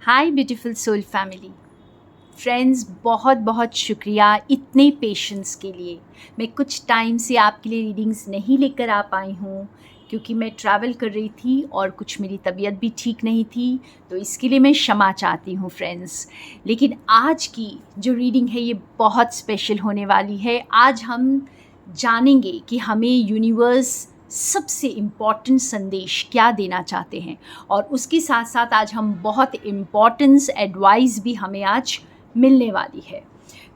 हाय beautiful soul family friends, बहुत बहुत शुक्रिया इतने पेशेंस के लिए। मैं कुछ टाइम से आपके लिए रीडिंग्स नहीं लेकर आ पाई हूँ क्योंकि मैं ट्रैवल कर रही थी और कुछ मेरी तबीयत भी ठीक नहीं थी, तो इसके लिए मैं क्षमा चाहती हूँ फ्रेंड्स। लेकिन आज की जो रीडिंग है ये बहुत स्पेशल होने वाली है। आज हम जानेंगे कि हमें यूनिवर्स सबसे इम्पॉर्टेंट संदेश क्या देना चाहते हैं, और उसके साथ साथ आज हम बहुत इम्पॉर्टेंस एडवाइस भी हमें आज मिलने वाली है।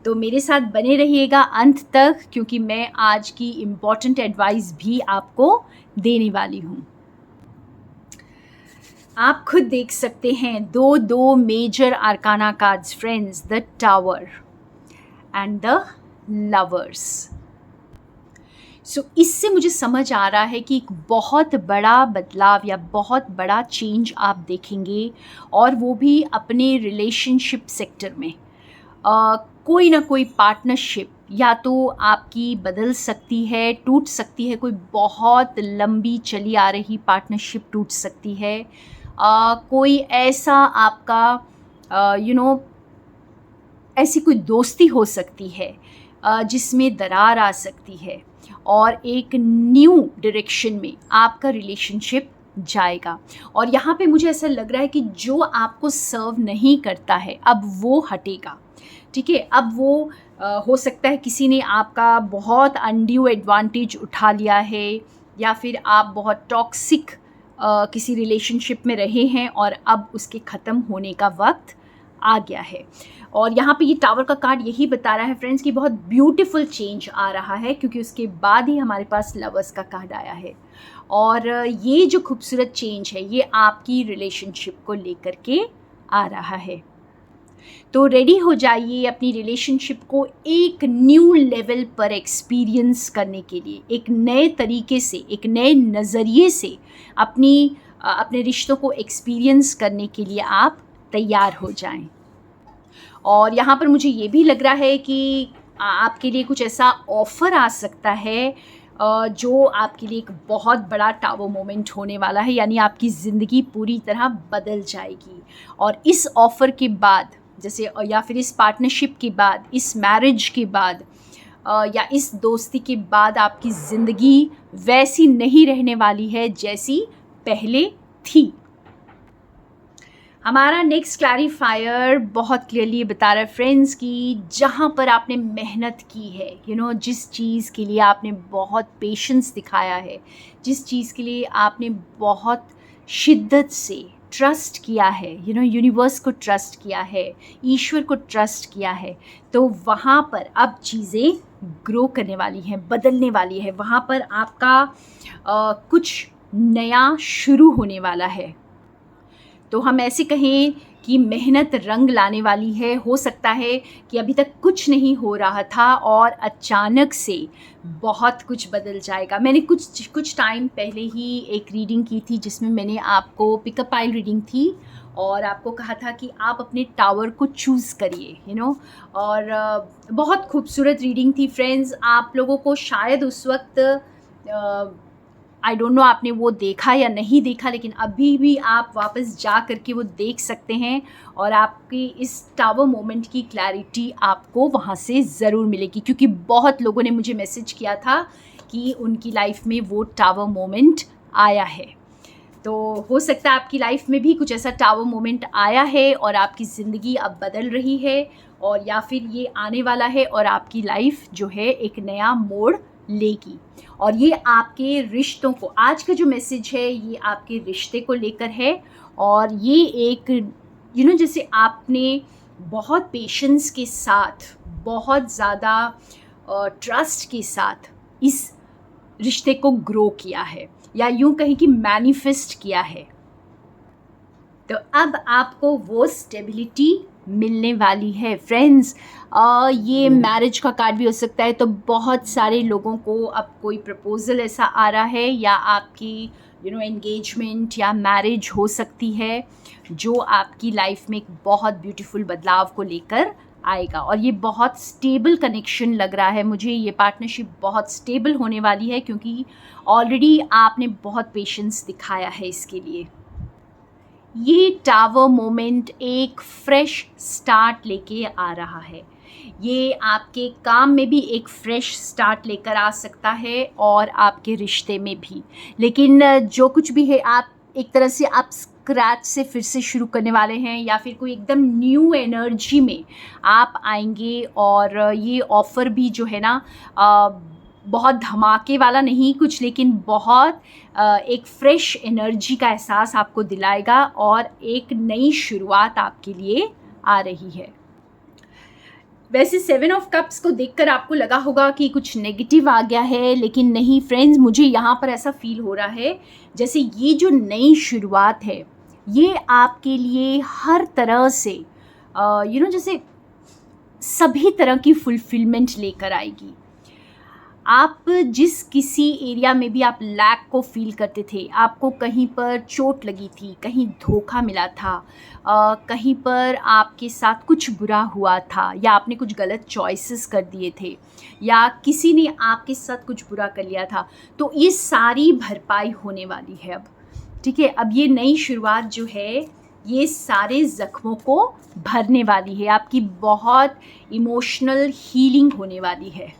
तो मेरे साथ बने रहिएगा अंत तक, क्योंकि मैं आज की इम्पॉर्टेंट एडवाइस भी आपको देने वाली हूँ। आप खुद देख सकते हैं दो major arcana cards friends, the tower and the lovers. इससे मुझे समझ आ रहा है कि एक बहुत बड़ा बदलाव या बहुत बड़ा चेंज आप देखेंगे, और वो भी अपने रिलेशनशिप सेक्टर में। कोई ना कोई पार्टनरशिप या तो आपकी बदल सकती है, टूट सकती है। कोई बहुत लंबी चली आ रही पार्टनरशिप टूट सकती है। कोई ऐसा आपका ऐसी कोई दोस्ती हो सकती है जिसमें दरार आ सकती है, और एक न्यू डायरेक्शन में आपका रिलेशनशिप जाएगा। और यहाँ पे मुझे ऐसा लग रहा है कि जो आपको सर्व नहीं करता है अब वो हटेगा। ठीक है, अब वो हो सकता है किसी ने आपका बहुत अनड्यू एडवांटेज उठा लिया है, या फिर आप बहुत टॉक्सिक किसी रिलेशनशिप में रहे हैं और अब उसके ख़त्म होने का वक्त आ गया है। और यहाँ पे ये टावर का कार्ड यही बता रहा है फ्रेंड्स कि बहुत ब्यूटीफुल चेंज आ रहा है, क्योंकि उसके बाद ही हमारे पास लवर्स का कार्ड आया है। और ये जो खूबसूरत चेंज है ये आपकी रिलेशनशिप को लेकर के आ रहा है। तो रेडी हो जाइए अपनी रिलेशनशिप को एक न्यू लेवल पर एक्सपीरियंस करने के लिए, एक नए तरीके से, एक नए नज़रिए से अपने रिश्तों को एक्सपीरियंस करने के लिए आप तैयार हो जाएं। और यहाँ पर मुझे ये भी लग रहा है कि आपके लिए कुछ ऐसा ऑफ़र आ सकता है जो आपके लिए एक बहुत बड़ा टावर मोमेंट होने वाला है, यानी आपकी ज़िंदगी पूरी तरह बदल जाएगी। और इस ऑफ़र के बाद, जैसे या फिर इस पार्टनरशिप के बाद, इस मैरिज के बाद, या इस दोस्ती के बाद आपकी ज़िंदगी वैसी नहीं रहने वाली है जैसी पहले थी। हमारा नेक्स्ट क्लैरिफायर बहुत क्लियरली बता रहा है फ्रेंड्स कि जहाँ पर आपने मेहनत की है, जिस चीज़ के लिए आपने बहुत पेशेंस दिखाया है, जिस चीज़ के लिए आपने बहुत शिद्दत से ट्रस्ट किया है, यूनिवर्स को ट्रस्ट किया है, ईश्वर को ट्रस्ट किया है, तो वहाँ पर अब चीज़ें ग्रो करने वाली हैं, बदलने वाली है। वहाँ पर आपका कुछ नया शुरू होने वाला है। तो हम ऐसे कहें कि मेहनत रंग लाने वाली है। हो सकता है कि अभी तक कुछ नहीं हो रहा था और अचानक से बहुत कुछ बदल जाएगा। मैंने कुछ टाइम पहले ही एक रीडिंग की थी जिसमें मैंने आपको पिकअप पाइल रीडिंग थी, और आपको कहा था कि आप अपने टावर को चूज़ करिए, और बहुत खूबसूरत रीडिंग थी फ्रेंड्स। आप लोगों को शायद उस वक्त आई डोंट नो आपने वो देखा या नहीं देखा, लेकिन अभी भी आप वापस जा करके वो देख सकते हैं, और आपकी इस टावर मोमेंट की क्लैरिटी आपको वहाँ से ज़रूर मिलेगी, क्योंकि बहुत लोगों ने मुझे मैसेज किया था कि उनकी लाइफ में वो टावर मोमेंट आया है। तो हो सकता है आपकी लाइफ में भी कुछ ऐसा टावर मोमेंट आया है और आपकी ज़िंदगी अब बदल रही है, और या फिर ये आने वाला है और आपकी लाइफ जो है एक नया मोड़ लेगी। और ये आपके रिश्तों को, आज का जो मैसेज है ये आपके रिश्ते को लेकर है। और ये एक जैसे आपने बहुत पेशेंस के साथ, बहुत ज़्यादा ट्रस्ट के साथ इस रिश्ते को ग्रो किया है, या यूँ कहीं कि मैनिफेस्ट किया है, तो अब आपको वो स्टेबिलिटी मिलने वाली है फ्रेंड्स। ये मैरिज का कार्ड भी हो सकता है, तो बहुत सारे लोगों को अब कोई प्रपोज़ल ऐसा आ रहा है, या आपकी एंगेजमेंट या मैरिज हो सकती है जो आपकी लाइफ में एक बहुत ब्यूटीफुल बदलाव को लेकर आएगा। और ये बहुत स्टेबल कनेक्शन लग रहा है मुझे। ये पार्टनरशिप बहुत स्टेबल होने वाली है, क्योंकि ऑलरेडी आपने बहुत पेशेंस दिखाया है इसके लिए। ये टावर मोमेंट एक फ्रेश स्टार्ट लेके आ रहा है। ये आपके काम में भी एक फ्रेश स्टार्ट लेकर आ सकता है और आपके रिश्ते में भी। लेकिन जो कुछ भी है, आप एक तरह से आप स्क्रैच से फिर से शुरू करने वाले हैं, या फिर कोई एकदम न्यू एनर्जी में आप आएंगे। और ये ऑफ़र भी जो है ना, बहुत धमाके वाला नहीं कुछ, लेकिन बहुत एक फ्रेश एनर्जी का एहसास आपको दिलाएगा और एक नई शुरुआत आपके लिए आ रही है। वैसे 7 ऑफ कप्स को देखकर आपको लगा होगा कि कुछ नेगेटिव आ गया है, लेकिन नहीं फ्रेंड्स, मुझे यहाँ पर ऐसा फील हो रहा है जैसे ये जो नई शुरुआत है ये आपके लिए हर तरह से जैसे सभी तरह की फुलफिलमेंट लेकर आएगी। आप जिस किसी एरिया में भी आप लैक को फील करते थे, आपको कहीं पर चोट लगी थी, कहीं धोखा मिला था, कहीं पर आपके साथ कुछ बुरा हुआ था, या आपने कुछ गलत चॉइसेस कर दिए थे, या किसी ने आपके साथ कुछ बुरा कर लिया था, तो ये सारी भरपाई होने वाली है अब। ठीक है, अब ये नई शुरुआत जो है ये सारे ज़ख्मों को भरने वाली है। आपकी बहुत इमोशनल हीलिंग होने वाली है।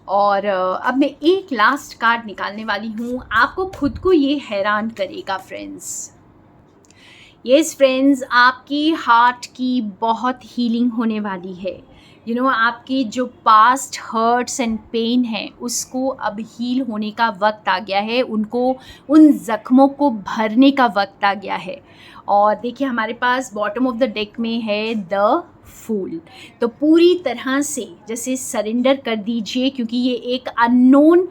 और अब मैं एक लास्ट कार्ड निकालने वाली हूँ। आपको खुद को ये हैरान करेगा फ्रेंड्स। यस फ्रेंड्स, आपकी हार्ट की बहुत हीलिंग होने वाली है। आपके जो पास्ट हर्ट्स एंड पेन है उसको अब हील होने का वक्त आ गया है। उनको, उन ज़ख्मों को भरने का वक्त आ गया है। और देखिए, हमारे पास बॉटम ऑफ द डेक में है द फूल। तो पूरी तरह से जैसे सरेंडर कर दीजिए, क्योंकि ये एक अननोन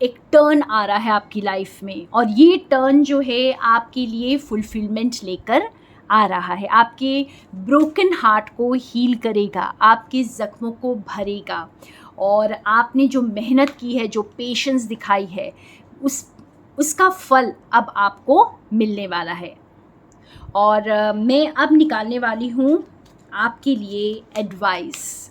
एक टर्न आ रहा है आपकी लाइफ में, और ये टर्न जो है आपके लिए फुलफिलमेंट लेकर आ रहा है। आपके ब्रोकन हार्ट को हील करेगा, आपके ज़ख्मों को भरेगा, और आपने जो मेहनत की है, जो पेशेंस दिखाई है, उसका फल अब आपको मिलने वाला है। और मैं अब निकालने वाली हूँ आपके लिए एडवाइस।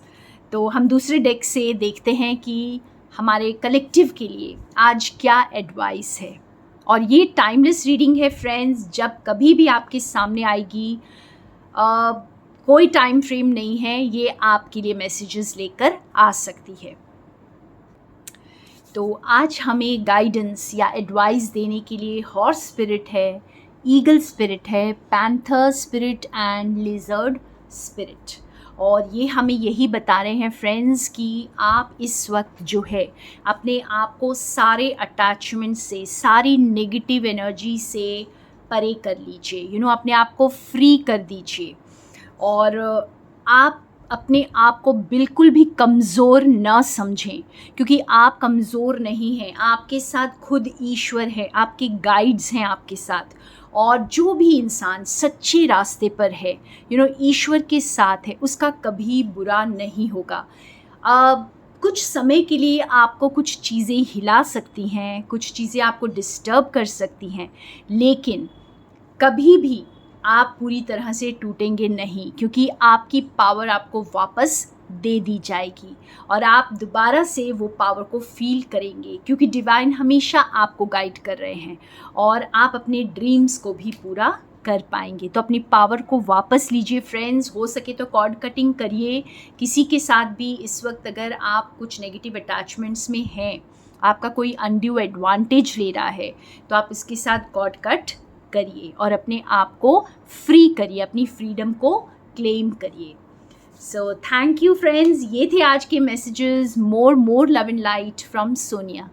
तो हम दूसरे डेक से देखते हैं कि हमारे कलेक्टिव के लिए आज क्या एडवाइस है। और ये टाइमलेस रीडिंग है फ्रेंड्स, जब कभी भी आपके सामने आएगी, कोई टाइम फ्रेम नहीं है, ये आपके लिए मैसेजेस लेकर आ सकती है। तो आज हमें गाइडेंस या एडवाइस देने के लिए हॉर्स स्पिरिट है, ईगल स्पिरिट है, panther spirit and lizard spirit. और ये हमें यही बता रहे हैं फ्रेंड्स कि आप इस वक्त जो है अपने आप को सारे अटैचमेंट से, सारी नेगेटिव एनर्जी से परे कर लीजिए। अपने आप को फ्री कर दीजिए, और आप अपने आप को बिल्कुल भी कमज़ोर न समझें, क्योंकि आप कमज़ोर नहीं हैं। आपके साथ खुद ईश्वर है, आपके गाइड्स हैं आपके साथ। और जो भी इंसान सच्चे रास्ते पर है, ईश्वर के साथ है, उसका कभी बुरा नहीं होगा। कुछ समय के लिए आपको कुछ चीज़ें हिला सकती हैं, कुछ चीज़ें आपको डिस्टर्ब कर सकती हैं, लेकिन कभी भी आप पूरी तरह से टूटेंगे नहीं, क्योंकि आपकी पावर आपको वापस दे दी जाएगी और आप दोबारा से वो पावर को फील करेंगे, क्योंकि डिवाइन हमेशा आपको गाइड कर रहे हैं और आप अपने ड्रीम्स को भी पूरा कर पाएंगे। तो अपनी पावर को वापस लीजिए फ्रेंड्स। हो सके तो कॉर्ड कटिंग करिए किसी के साथ भी। इस वक्त अगर आप कुछ नेगेटिव अटैचमेंट्स में हैं, आपका कोई अनड्यू एडवांटेज ले रहा है, तो आप इसके साथ कॉर्ड कट करिए और अपने आप को फ्री करिए, अपनी फ्रीडम को क्लेम करिए। सो थैंक यू फ्रेंड्स, ये थे आज के messages. More love and light from Sonia.